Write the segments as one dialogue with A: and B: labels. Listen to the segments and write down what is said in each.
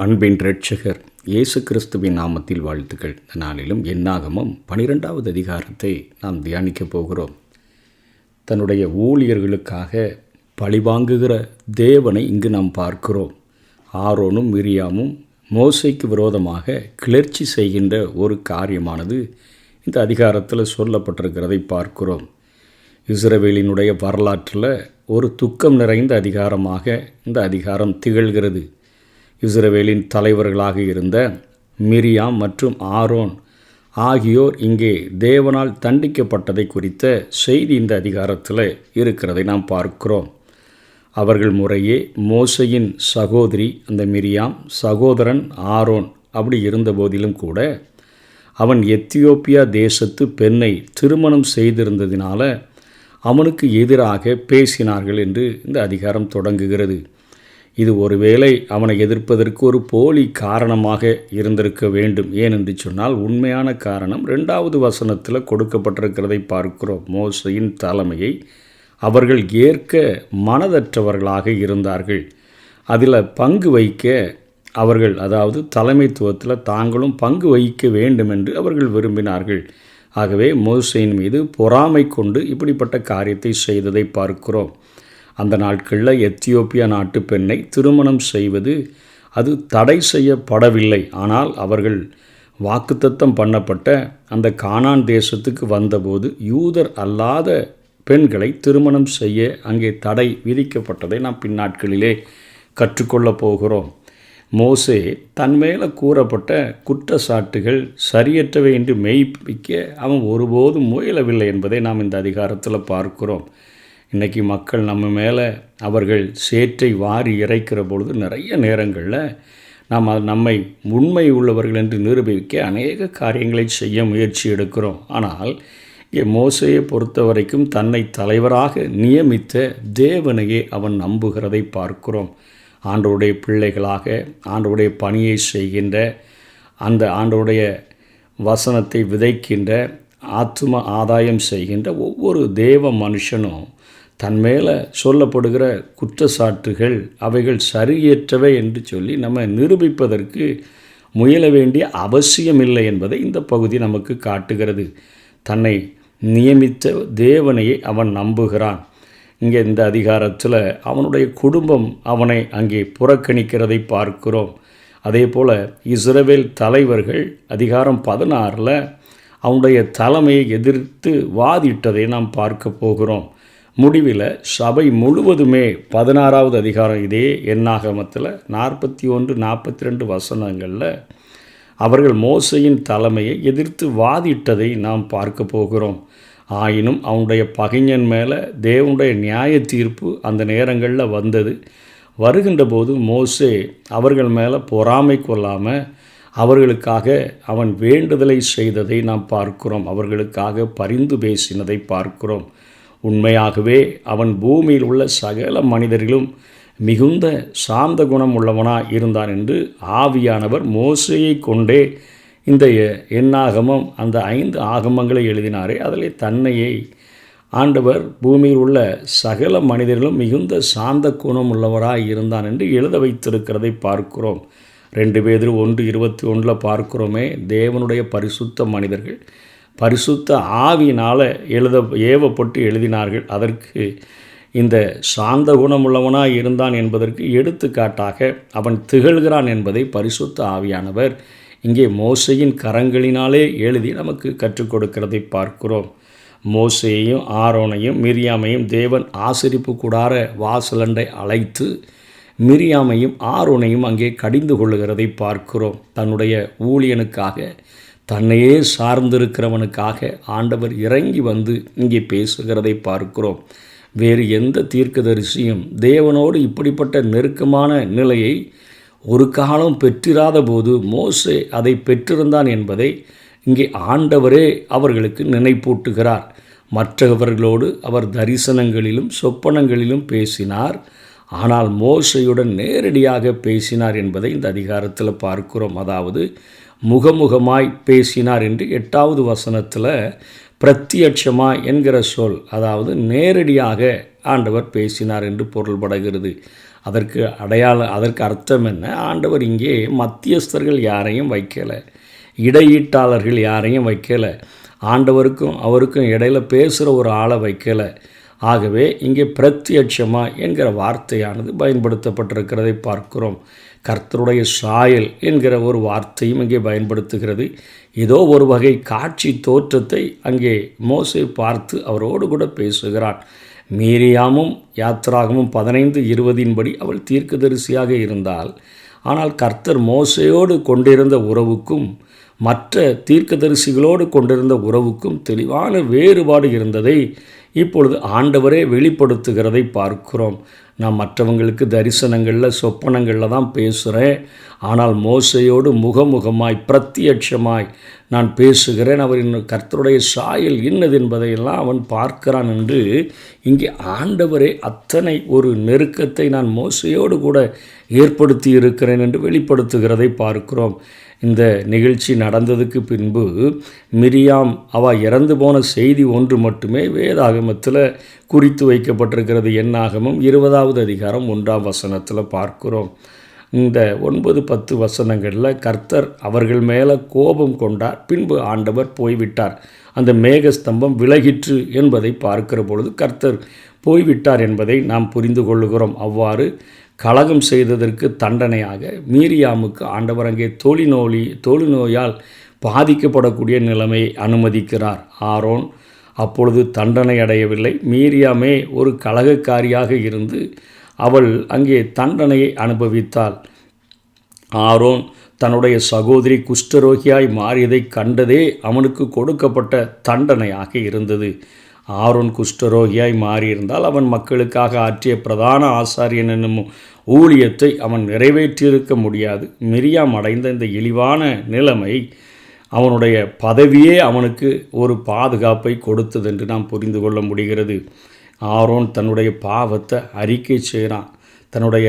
A: அன்பின் இரட்சகர் இயேசு கிறிஸ்துவின் நாமத்தில் வாழ்த்துக்கள். இந்த நாளிலும் என்னாகமம் 12வது அதிகாரத்தை நாம் தியானிக்கப் போகிறோம். தன்னுடைய ஊழியர்களுக்காக பழிவாங்குகிற தேவனை இங்கு நாம் பார்க்கிறோம். ஆரோனும் மிரியாமும் மோசேக்கு விரோதமாக கிளர்ச்சி செய்கின்ற ஒரு காரியமானது இந்த அதிகாரத்தில் சொல்லப்பட்டிருக்கிறதை பார்க்கிறோம். இஸ்ரவேலினுடைய வரலாற்றில் ஒரு துக்கம் நிறைந்த அதிகாரமாக இந்த அதிகாரம் திகழ்கிறது. இஸ்ரவேலின் தலைவர்களாக இருந்த மிரியாம் மற்றும் ஆரோன் ஆகியோர் இங்கே தேவனால் தண்டிக்கப்பட்டதை குறித்த செய்தி இந்த அதிகாரத்தில் இருக்கிறதை நாம் பார்க்கிறோம். அவர்கள் முறையே மோசையின் சகோதரி அந்த மிரியாம், சகோதரன் ஆரோன் அப்படி இருந்த போதிலும் கூட அவன் எத்தியோப்பியா தேசத்து பெண்ணை திருமணம் செய்திருந்ததினால அவனுக்கு எதிராக பேசினார்கள் என்று இந்த அதிகாரம் தொடங்குகிறது. இது ஒருவேளை அவனை எதிர்ப்பதற்கு ஒரு போலி காரணமாக இருந்திருக்க வேண்டும். ஏனென்று சொன்னால் உண்மையான காரணம் 2வது வசனத்தில் கொடுக்கப்பட்டிருக்கிறதை பார்க்கிறோம். மோசையின் தலைமையை அவர்கள் ஏற்க மனதற்றவர்களாக இருந்தார்கள். அதில் பங்கு வைக்க அவர்கள், அதாவது தலைமைத்துவத்தில் தாங்களும் பங்கு வகிக்க வேண்டும் என்று அவர்கள் விரும்பினார்கள். ஆகவே மோசையின் மீது பொறாமை கொண்டு இப்படிப்பட்ட காரியத்தை செய்ததை பார்க்கிறோம். அந்த நாட்களில் எத்தியோப்பியா நாட்டு பெண்ணை திருமணம் செய்வது அது தடை செய்யப்படவில்லை. ஆனால் அவர்கள் வாக்குத்தத்தம் பண்ணப்பட்ட அந்த கானான் தேசத்துக்கு வந்தபோது யூதர் அல்லாத பெண்களை திருமணம் செய்ய அங்கே தடை விதிக்கப்பட்டதை நாம் பின்னாட்களிலே கற்றுக்கொள்ளப் போகிறோம். மோசே தன் மேலே கூறப்பட்ட குற்றச்சாட்டுகள் சரியற்றவை என்று மெய்ப்பிக்க அவன் ஒருபோதும் முயலவில்லை என்பதை நாம் இந்த அதிகாரத்தில் பார்க்கிறோம். இன்றைக்கி மக்கள் நம்ம மேலே அவர்கள் சேற்றை வாரி இறைக்கிற பொழுது நிறைய நேரங்களில் நாம் நம்மை உண்மை உள்ளவர்கள் என்று நிரூபிக்க அநேக காரியங்களை செய்ய முயற்சி எடுக்கிறோம். ஆனால் இங்கே மோசையை பொறுத்த வரைக்கும் தன்னை தலைவராக நியமித்த தேவனையே அவன் நம்புகிறதை பார்க்கிறோம். ஆண்டவருடைய பிள்ளைகளாக ஆண்டவருடைய பணியை செய்கின்ற, அந்த ஆண்டவருடைய வசனத்தை விதைக்கின்ற, ஆத்தும ஆதாயம் செய்கின்ற ஒவ்வொரு தேவ மனுஷனும் தன் மேலே சொல்லப்படுகிற குற்றச்சாட்டுகள் அவைகள் சரியற்றவை என்று சொல்லி நம்ம நிரூபிப்பதற்கு முயல வேண்டிய அவசியமில்லை என்பதை இந்த பகுதி நமக்கு காட்டுகிறது. தன்னை நியமித்த தேவனையே அவன் நம்புகிறான். இங்கே இந்த அதிகாரத்தில் அவனுடைய குடும்பம் அவனை அங்கே புறக்கணிக்கிறதை பார்க்கிறோம். அதே போல் இஸ்ரவேல் தலைவர்கள் அதிகாரம் 16 அவனுடைய தலைமையை எதிர்த்து வாதிட்டதை நாம் பார்க்க போகிறோம். முடிவில் சபை முழுவதுமே 16வது அதிகாரம் இதே என்னாகமத்தில் 41-42 வசனங்களில் அவர்கள் மோசையின் தலைமையை எதிர்த்து வாதிட்டதை நாம் பார்க்க போகிறோம். ஆயினும் அவனுடைய பகைஞன் மேலே தேவனுடைய நியாய தீர்ப்பு அந்த நேரங்களில் வந்தது. வருகின்ற போது மோசே அவர்கள் மேலே பொறாமை கொள்ளாமல் அவர்களுக்காக அவன் வேண்டுதலை செய்ததை நாம் பார்க்கிறோம். அவர்களுக்காக பரிந்து பேசினதை பார்க்கிறோம். உண்மையாகவே அவன் பூமியில் உள்ள சகல மனிதரிலும் மிகுந்த சாந்த குணம் உள்ளவனாக இருந்தான் என்று ஆவியானவர் மோசையை கொண்டே இந்த என்னாகமம் அந்த 5 ஆகமங்களை எழுதினாரே, அதில் தன்னையை ஆண்டவர் பூமியில் உள்ள சகல மனிதர்களும் மிகுந்த சாந்த குணம் உள்ளவராக இருந்தான் என்று எழுத வைத்திருக்கிறதை பார்க்கிறோம். 2 பேதுரு 1:21 பார்க்கிறோமே, தேவனுடைய பரிசுத்த மனிதர்கள் பரிசுத்த ஆவியினால் ஏவப்பட்டு எழுதினார்கள். அதற்கு இந்த சாந்த குணமுள்ளவனாக இருந்தான் என்பதற்கு எடுத்துக்காட்டாக அவன் திகழ்கிறான் என்பதை பரிசுத்த ஆவியானவர் இங்கே மோசையின் கரங்களினாலே எழுதி நமக்கு கற்றுக் கொடுக்கிறதை பார்க்கிறோம். மோசேயையும் ஆரோனையும் மிரியாமையும் தேவன் ஆசரிப்பு கூடார வாசலண்டை அழைத்து மிரியாமையும் ஆரோனையும் அங்கே கடிந்து கொள்ளுகிறதை பார்க்கிறோம். தன்னுடைய ஊழியனுக்காக, தன்னையே சார்ந்திருக்கிறவனுக்காக ஆண்டவர் இறங்கி வந்து இங்கே பேசுகிறதை பார்க்கிறோம். வேறு எந்த தீர்க்கதரிசியும் தேவனோடு இப்படிப்பட்ட நெருக்கமான நிலையை ஒரு காலம் பெற்றிராத போது மோசே அதை பெற்றிருந்தான் என்பதை இங்கே ஆண்டவரே அவர்களுக்கு நினைப்பூட்டுகிறார். மற்றவர்களோடு அவர் தரிசனங்களிலும் சொப்பனங்களிலும் பேசினார், ஆனால் மோசையுடன் நேரடியாக பேசினார் என்பதை இந்த அதிகாரத்தில் பார்க்கிறோம். அதாவது முகமுகமாய் பேசினார் என்று 8வது வசனத்தில் பிரத்யட்சமா என்கிற சொல், அதாவது நேரடியாக ஆண்டவர் பேசினார் என்று பொருள்படுகிறது. அதற்கு அர்த்தம் என்ன? ஆண்டவர் இங்கே மத்தியஸ்தர்கள் யாரையும் வைக்கலை, இடையீட்டாளர்கள் யாரையும் வைக்கலை, ஆண்டவருக்கும் அவருக்கும் இடையில் பேசுகிற ஒரு ஆளை வைக்கலை. ஆகவே இங்கே பிரத்யட்சமா என்கிற வார்த்தையானது பயன்படுத்தப்பட்டிருக்கிறதை பார்க்கிறோம். கர்த்தருடைய சாயல் என்கிற ஒரு வார்த்தையும் இங்கே பயன்படுத்துகிறது. ஏதோ ஒரு வகை காட்சி தோற்றத்தை அங்கே மோசே பார்த்து அவரோடு கூட பேசுகிறான். மீரியாமும் யாத்திராகமும் 15:20 அவள் தீர்க்கதரிசியாக இருந்தாள். ஆனால் கர்த்தர் மோசையோடு கொண்டிருந்த உறவுக்கும் மற்ற தீர்க்கதரிசிகளோடு கொண்டிருந்த உறவுக்கும் தெளிவான வேறுபாடு இருந்ததை இப்பொழுது ஆண்டவரே வெளிப்படுத்துகிறதை பார்க்கிறோம். நான் மற்றவங்களுக்கு தரிசனங்களில் சொப்பனங்களில் தான் பேசுகிறேன், ஆனால் மோசையோடு முகமுகமாய் பிரத்யட்சமாய் நான் பேசுகிறேன், அவரின் கர்த்தருடைய சாயல் இன்னது என்பதையெல்லாம் அவன் பார்க்கிறான் என்று இங்கே ஆண்டவரே அத்தனை ஒரு நெருக்கத்தை நான் மோசையோடு கூட ஏற்படுத்தி இருக்கிறேன் என்று வெளிப்படுத்துகிறதை பார்க்கிறோம். இந்த நிகழ்ச்சி நடந்ததுக்கு பின்பு மிரியாம் அவள் இறந்து போன செய்தி ஒன்று மட்டுமே வேதாகமத்தில் குறித்து வைக்கப்பட்டிருக்கிறது. என்னாகமும் 20வது அதிகாரம் 1ஆம் வசனத்தில் பார்க்கிறோம். இந்த 9-10 வசனங்களில் கர்த்தர் அவர்கள் மேலே கோபம் கொண்டார், பின்பு ஆண்டவர் போய்விட்டார், அந்த மேகஸ்தம்பம் விலகிற்று என்பதை பார்க்கிற பொழுது கர்த்தர் போய்விட்டார் என்பதை நாம் புரிந்து கொள்ளுகிறோம். அவ்வாறு கலகம் செய்ததற்கு தண்டனையாக மீரியாமுக்கு ஆண்டவர் அங்கே தொழுநோயால் பாதிக்கப்படக்கூடிய நிலைமையை அனுமதிக்கிறார். ஆரோன் அப்பொழுது தண்டனை அடையவில்லை. மீரியாமே ஒரு கலகக்காரியாக இருந்து அவள் அங்கே தண்டனையை அனுபவித்தாள். ஆரோன் தன்னுடைய சகோதரி குஷ்டரோகியாய் மாறியதை கண்டதே அவனுக்கு கொடுக்கப்பட்ட தண்டனையாக இருந்தது. ஆரோன் குஷ்டரோகியாய் மாறியிருந்தால் அவன் மக்களுக்காக ஆற்றிய பிரதான ஆசாரியன் என்னும் ஊழியத்தை அவன் நிறைவேற்றியிருக்க முடியாது. மிரியாம் அடைந்த இந்த இழிவான நிலைமை அவனுடைய பதவியே அவனுக்கு ஒரு பாதுகாப்பை கொடுத்தது என்று நாம் புரிந்து கொள்ள முடிகிறது. ஆரோன் தன்னுடைய பாவத்தை அறிக்கை செய்கிறான். தன்னுடைய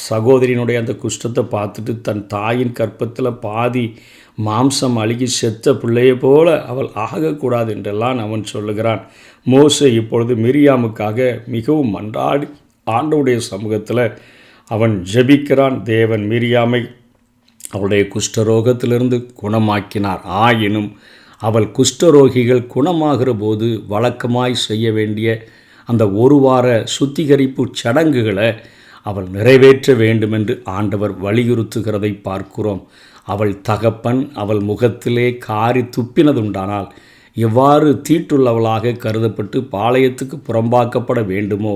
A: சகோதரியினுடைய அந்த குஷ்டத்தை பார்த்துட்டு தன் தாயின் கற்பத்தில் பாதி மாம்சம் அழுகி செத்த பிள்ளையை போல அவள் ஆகக்கூடாது என்றெல்லாம் அவன் சொல்லுகிறான். மோசே இப்பொழுது மிரியாமுக்காக மிகவும் மன்றாடி ஆண்டவருடைய சமூகத்தில் அவன் ஜெபிக்கிறான். தேவன் மிரியாமை அவளுடைய குஷ்டரோகத்திலிருந்து குணமாக்கினார். ஆயினும் அவள் குஷ்டரோகிகள் குணமாகிற போது வழக்கமாய் செய்ய வேண்டிய அந்த ஒரு வார சுத்திகரிப்பு சடங்குகளை அவள் நிறைவேற்ற வேண்டுமென்று ஆண்டவர் வலியுறுத்துகிறதை பார்க்கிறோம். அவள் தகப்பன் அவள் முகத்திலே காரி துப்பினதுண்டானால் எவ்வாறு தீட்டுள்ளவளாக கருதப்பட்டு பாளையத்துக்கு புறம்பாக்கப்பட வேண்டுமோ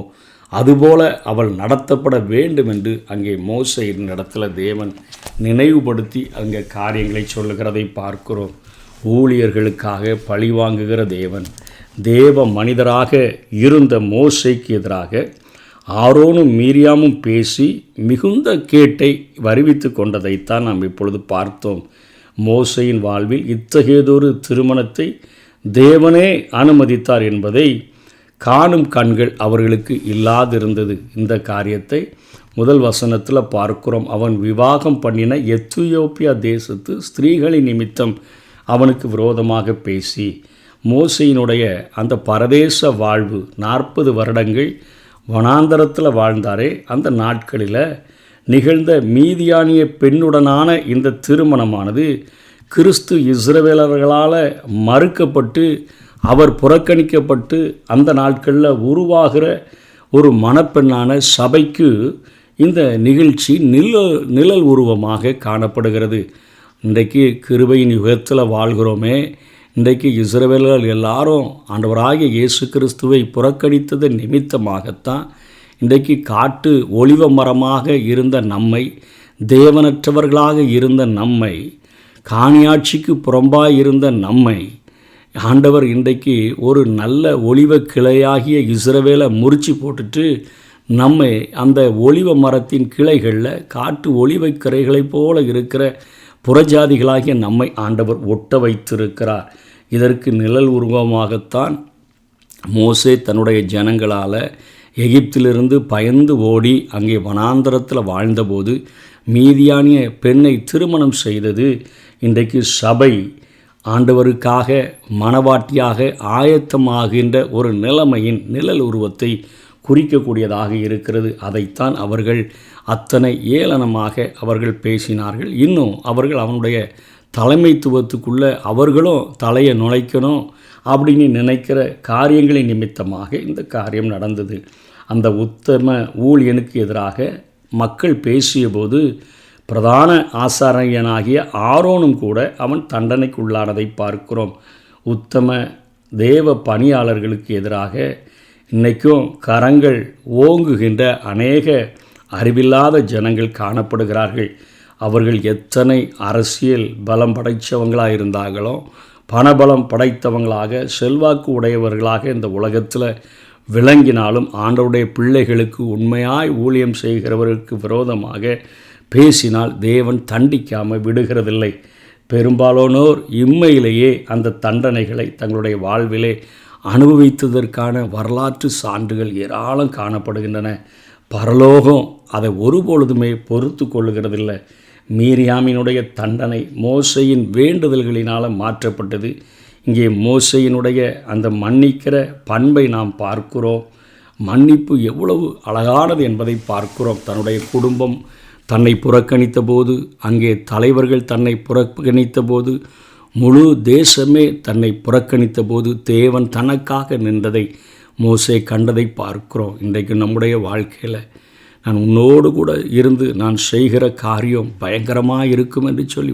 A: அதுபோல அவள் நடத்தப்பட வேண்டும் என்று அங்கே மோசேயின் இடத்துல தேவன் நினைவுபடுத்தி அங்கே காரியங்களை சொல்லுகிறதை பார்க்கிறோம். ஊழியர்களுக்காக பழிவாங்குகிற தேவன் தேவ மனிதராக இருந்த மோசேக்கு எதிராக ஆரோனும் மீரியாமும் பேசி மிகுந்த கேட்டை வருவித்து கொண்டதைத்தான் நாம் இப்பொழுது பார்த்தோம். மோசேயின் வாழ்வில் இத்தகையதொரு திருமணத்தை தேவனே அனுமதித்தார் என்பதை காணும் கண்கள் அவர்களுக்கு இல்லாதிருந்தது. இந்த காரியத்தை முதல் வசனத்தில் பார்க்கிறோம். அவன் விவாகம் பண்ணின எத்தியோப்பியா தேசத்து ஸ்திரீகளின் நிமித்தம் அவனுக்கு விரோதமாக பேசி மோசேயினுடைய அந்த பரதேச வாழ்வு 40 வருடங்கள் வனாந்தரத்தில் வாழ்ந்தாரே, அந்த நாட்களில் நிகழ்ந்த மீதியானிய பெண்ணுடனான இந்த திருமணமானது கிறிஸ்து இஸ்ரவேலர்களால் மறுக்கப்பட்டு அவர் புறக்கணிக்கப்பட்டு அந்த நாட்களில் உருவாகிற ஒரு மணப்பெண்ணான சபைக்கு இந்த நிகழ்ச்சி நிழல் உருவமாக காணப்படுகிறது. இன்றைக்கு கிருபையின் யுகத்தில் வாழ்கிறோமே, இன்றைக்கு இஸ்ரவேலர்கள் எல்லாரும் ஆண்டவராகிய இயேசு கிறிஸ்துவை புறக்கணித்தது நிமித்தமாகத்தான் இன்றைக்கு காட்டு ஒலிவ மரமாக இருந்த நம்மை, தேவனற்றவர்களாக இருந்த நம்மை, காணியாட்சிக்கு புறம்பாய் இருந்த நம்மை ஆண்டவர் இன்றைக்கு ஒரு நல்ல ஒலிவ கிளையாகிய இஸ்ரவேலை முறிச்சு போட்டுட்டு நம்மை அந்த ஒலிவ மரத்தின் கிளைகளில் காட்டு ஒலிவை கரைகளைப் போல இருக்கிற புறஜாதிகளாகிய நம்மை ஆண்டவர் ஒட்ட வைத்திருக்கிறார். இதற்கு நிழல் உருவமாகத்தான் மோசே தன்னுடைய ஜனங்களால் எகிப்திலிருந்து பயந்து ஓடி அங்கே வனாந்தரத்தில் வாழ்ந்தபோது மீதியானிய பெண்ணை திருமணம் செய்தது. இன்றைக்கு சபை ஆண்டவருக்காக மணவாட்டியாக ஆயத்தமாகின்ற ஒரு நிலைமையின் நிழல் உருவத்தை குறிக்கக்கூடியதாக இருக்கிறது. அதைத்தான் அவர்கள் அத்தனை ஏளனமாக அவர்கள் பேசினார்கள். இன்னும் அவர்கள் அவனுடைய தலைமைத்துவத்துக்குள்ளே அவர்களும் தலையை நுழைக்கணும் அப்படின்னு நினைக்கிற காரியங்களின் நிமித்தமாக இந்த காரியம் நடந்தது. அந்த உத்தம ஊழியனுக்கு எதிராக மக்கள் பேசியபோது பிரதான ஆசாரியனாகிய ஆரோனும் கூட அவன் தண்டனைக்குள்ளானதை பார்க்கிறோம். உத்தம தேவ பணியாளர்களுக்கு எதிராக இன்றைக்கும் கரங்கள் ஓங்குகின்ற அநேக அறிவில்லாத ஜனங்கள் காணப்படுகிறார்கள். அவர்கள் எத்தனை அரசியல் பலம் படைத்தவங்களாக இருந்தாங்களோ, பணபலம் படைத்தவங்களாக, செல்வாக்கு உடையவர்களாக இந்த உலகத்தில் விளங்கினாலும் ஆண்டவருடைய பிள்ளைகளுக்கு உண்மையாய் ஊழியம் செய்கிறவர்களுக்கு விரோதமாக பேசினால் தேவன் தண்டிக்காமல் விடுகிறதில்லை. பெரும்பாலானோர் இம்மையிலேயே அந்த தண்டனைகளை தங்களுடைய வாழ்விலே அனுபவித்ததற்கான வரலாற்று சான்றுகள் ஏராளம் காணப்படுகின்றன. பரலோகம் அதை ஒருபொழுதுமே பொறுத்து கொள்ளுகிறதில்லை. மீரியாமினுடைய தண்டனை மோசையின் வேண்டுதல்களினால் மாற்றப்பட்டது. இங்கே மோசையினுடைய அந்த மன்னிக்கிற பண்பை நாம் பார்க்கிறோம். மன்னிப்பு எவ்வளவு அழகானது என்பதை பார்க்கிறோம். தன்னுடைய குடும்பம் தன்னை புறக்கணித்த போது, அங்கே தலைவர்கள் தன்னை புறக்கணித்த போது, முழு தேசமே தன்னை புறக்கணித்த போது தேவன் தனக்காக நின்றதை மோசே கண்டதை பார்க்கிறோம். இன்றைக்கு நம்முடைய வாழ்க்கையில் நான் உன்னோடு கூட இருந்து நான் செய்கிற காரியம் பயங்கரமாக இருக்கும் என்று சொல்லி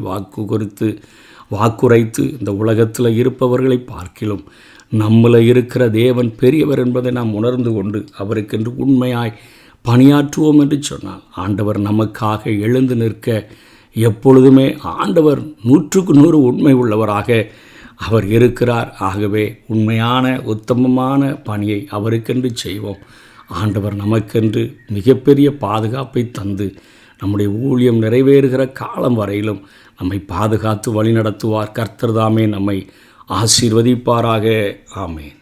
A: வாக்குரைத்து இந்த உலகத்தில் இருப்பவர்களை பார்க்கிலும் நம்மள இருக்கிற தேவன் பெரியவர் என்பதை நாம் உணர்ந்து கொண்டு அவருக்கென்று உண்மையாய் பணியாற்றுவோம் என்று சொன்னால் ஆண்டவர் நமக்காக எழுந்து நிற்க எப்பொழுதுமே ஆண்டவர் 100% உண்மை உள்ளவராக அவர் இருக்கிறார். ஆகவே உண்மையான உத்தமமான பணியை அவருக்கென்று செய்வோம். ஆண்டவர் நமக்கென்று மிகப்பெரிய பாதுகாப்பை தந்து நம்முடைய ஊழியம் நிறைவேறுகிற காலம் வரையிலும் நம்மை பாதுகாத்து வழிநடத்துவார். கர்த்தர் தாமே நம்மை ஆசீர்வதிப்பாராக. ஆமென்.